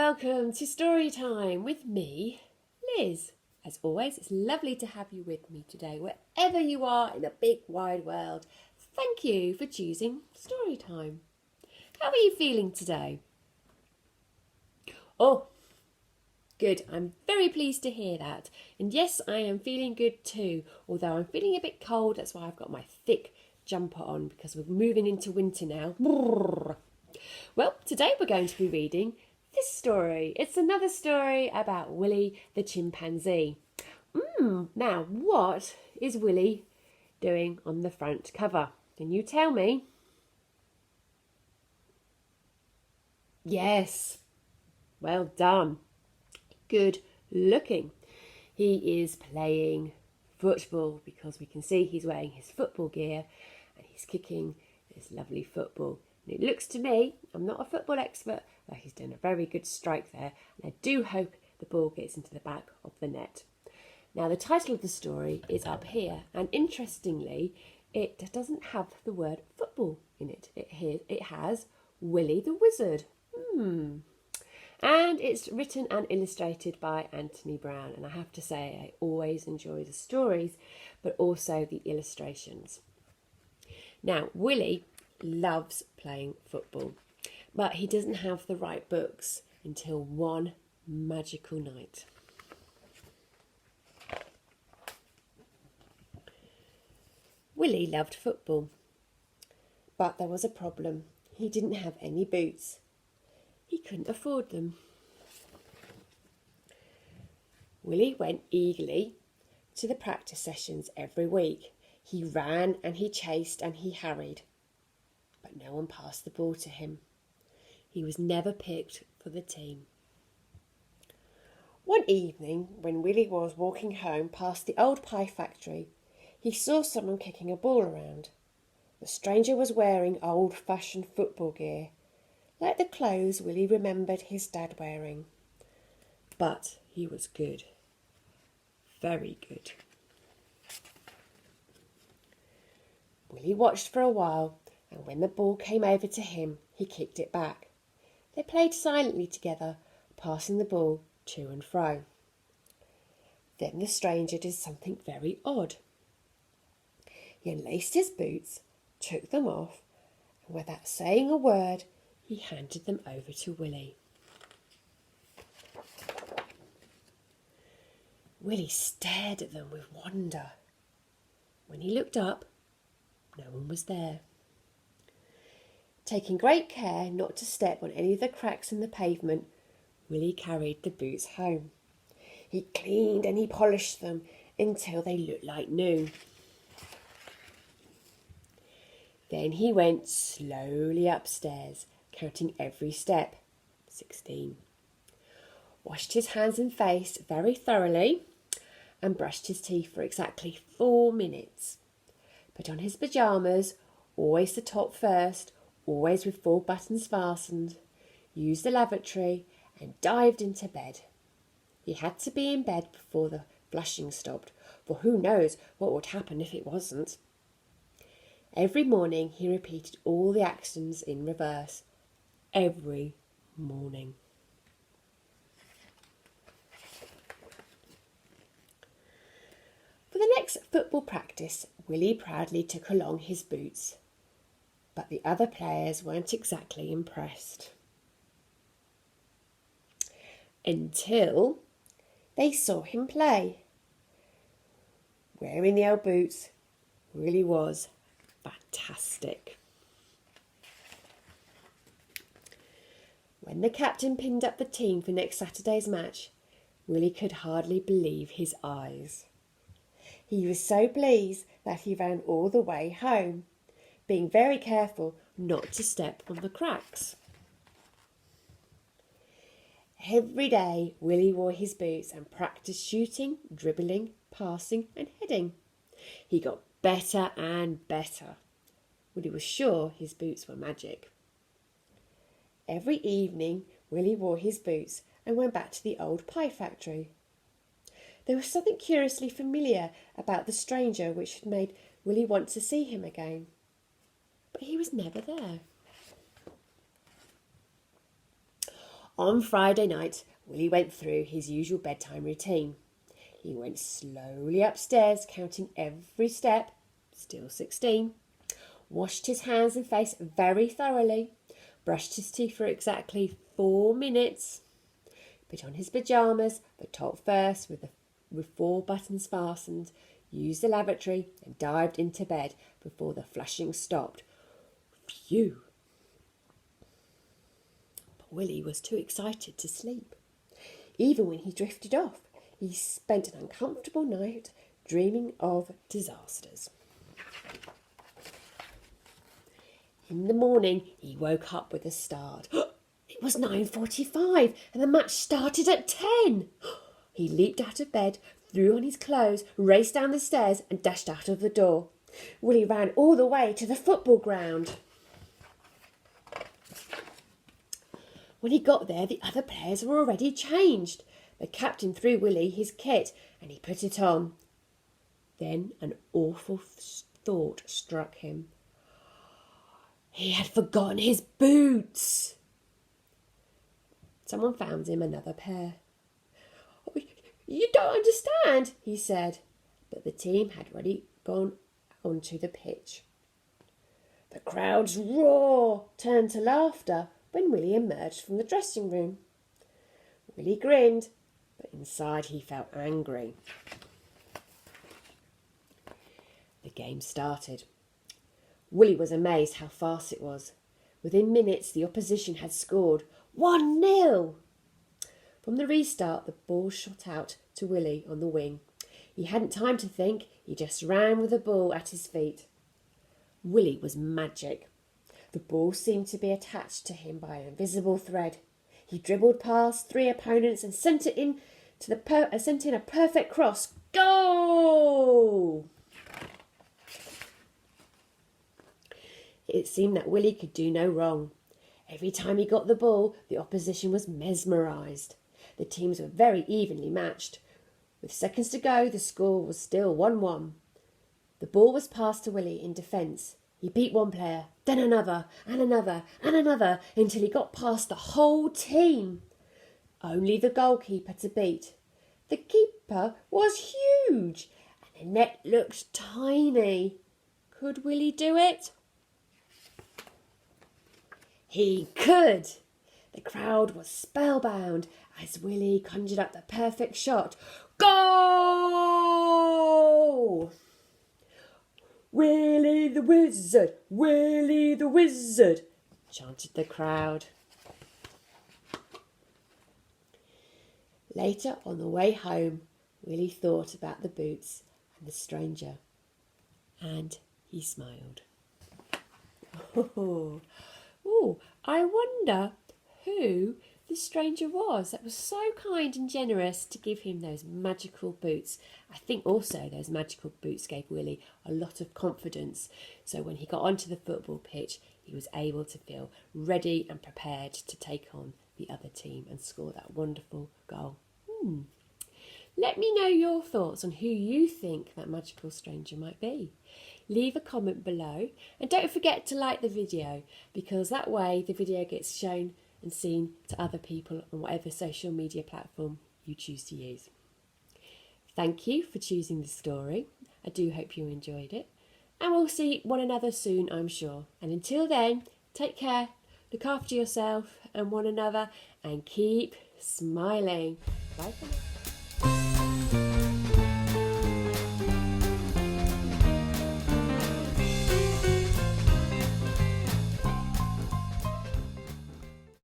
welcome to Story Time with me, Liz. As always, it's lovely to have you with me today, wherever you are in the big wide world. Thank you for choosing Story Time. How are you feeling today? Oh, good. I'm very pleased to hear that. And yes, I am feeling good too, although I'm feeling a bit cold. That's why I've got my thick jumper on because we're moving into winter now. Well, today we're going to be reading this story. It's another story about Willy the chimpanzee. Now, what is Willy doing on the front cover? Can you tell me? Yes, well done. Good looking. He is playing football because we can see he's wearing his football gear and he's kicking this lovely football. And it looks to me, I'm not a football expert, but he's done a very good strike there. And I do hope the ball gets into the back of the net. Now, the title of the story is up here. And interestingly, it doesn't have the word football in it. It has Willy the Wizard. And it's written and illustrated by Anthony Brown. And I have to say, I always enjoy the stories, but also the illustrations. Now, Willy loves playing football, but he doesn't have the right books until one magical night. Willy loved football, but there was a problem. He didn't have any boots. He couldn't afford them. Willy went eagerly to the practice sessions every week. He ran and he chased and he harried, but no one passed the ball to him. He was never picked for the team. One evening, when Willy was walking home past the old pie factory, he saw someone kicking a ball around. The stranger was wearing old-fashioned football gear, like the clothes Willy remembered his dad wearing. But he was good. Very good. Willy watched for a while, and when the ball came over to him, he kicked it back. They played silently together, passing the ball to and fro. Then the stranger did something very odd. He unlaced his boots, took them off, and without saying a word, he handed them over to Willy. Willy stared at them with wonder. When he looked up, no one was there. Taking great care not to step on any of the cracks in the pavement, Willy carried the boots home. He cleaned and he polished them until they looked like new. Then he went slowly upstairs, counting every step, 16. Washed his hands and face very thoroughly and brushed his teeth for exactly 4 minutes. Put on his pyjamas, always the top first, always with 4 buttons fastened, used the lavatory and dived into bed. He had to be in bed before the flushing stopped, for who knows what would happen if it wasn't. Every morning he repeated all the actions in reverse. Every morning. For the next football practice, Willy proudly took along his boots. But the other players weren't exactly impressed. Until they saw him play. Wearing the old boots, Willy was fantastic. When the captain pinned up the team for next Saturday's match, Willy could hardly believe his eyes. He was so pleased that he ran all the way home, being very careful not to step on the cracks. Every day Willy wore his boots and practiced shooting, dribbling, passing and heading. He got better and better. Willy was sure his boots were magic. Every evening Willy wore his boots and went back to the old pie factory. There was something curiously familiar about the stranger which had made Willy want to see him again. But he was never there. On Friday night, Willy went through his usual bedtime routine. He went slowly upstairs, counting every step, still 16, washed his hands and face very thoroughly, brushed his teeth for exactly 4 minutes, put on his pyjamas, the top first with 4 buttons fastened, used the lavatory and dived into bed before the flushing stopped. Phew! But Willy was too excited to sleep. Even when he drifted off, he spent an uncomfortable night dreaming of disasters. In the morning, he woke up with a start. It was 9:45 and the match started at 10. He leaped out of bed, threw on his clothes, raced down the stairs and dashed out of the door. Willy ran all the way to the football ground. When he got there, the other players were already changed. The captain threw Willy his kit and he put it on. Then an awful thought struck him. He had forgotten his boots. Someone found him another pair. "Oh, you don't understand," he said. But the team had already gone onto the pitch. The crowd's roar turned to laughter when Willy emerged from the dressing room. Willy grinned, but inside he felt angry. The game started. Willy was amazed how fast it was. Within minutes, the opposition had scored 1-0. From the restart, the ball shot out to Willy on the wing. He hadn't time to think, he just ran with the ball at his feet. Willy was magic. The ball seemed to be attached to him by an invisible thread. He dribbled past 3 opponents and sent in a perfect cross. Goal! It seemed that Willy could do no wrong. Every time he got the ball, the opposition was mesmerised. The teams were very evenly matched. With seconds to go, the score was still 1-1. The ball was passed to Willy in defence. He beat one player, then another, and another, and another, until he got past the whole team. Only the goalkeeper to beat. The keeper was huge, and the net looked tiny. Could Willy do it? He could! The crowd was spellbound as Willy conjured up the perfect shot. Goal! "Willy the Wizard! Willy the Wizard!" chanted the crowd. Later, on the way home, Willy thought about the boots and the stranger, and he smiled. Oh, I wonder who the stranger was that was so kind and generous to give him those magical boots. I think also those magical boots gave Willy a lot of confidence. So when he got onto the football pitch, he was able to feel ready and prepared to take on the other team and score that wonderful goal. Let me know your thoughts on who you think that magical stranger might be. Leave a comment below and don't forget to like the video, because that way the video gets shown and seen to other people on whatever social media platform you choose to use. Thank you for choosing this story. I do hope you enjoyed it. And we'll see one another soon, I'm sure. And until then, take care, look after yourself and one another, and keep smiling. Bye for now.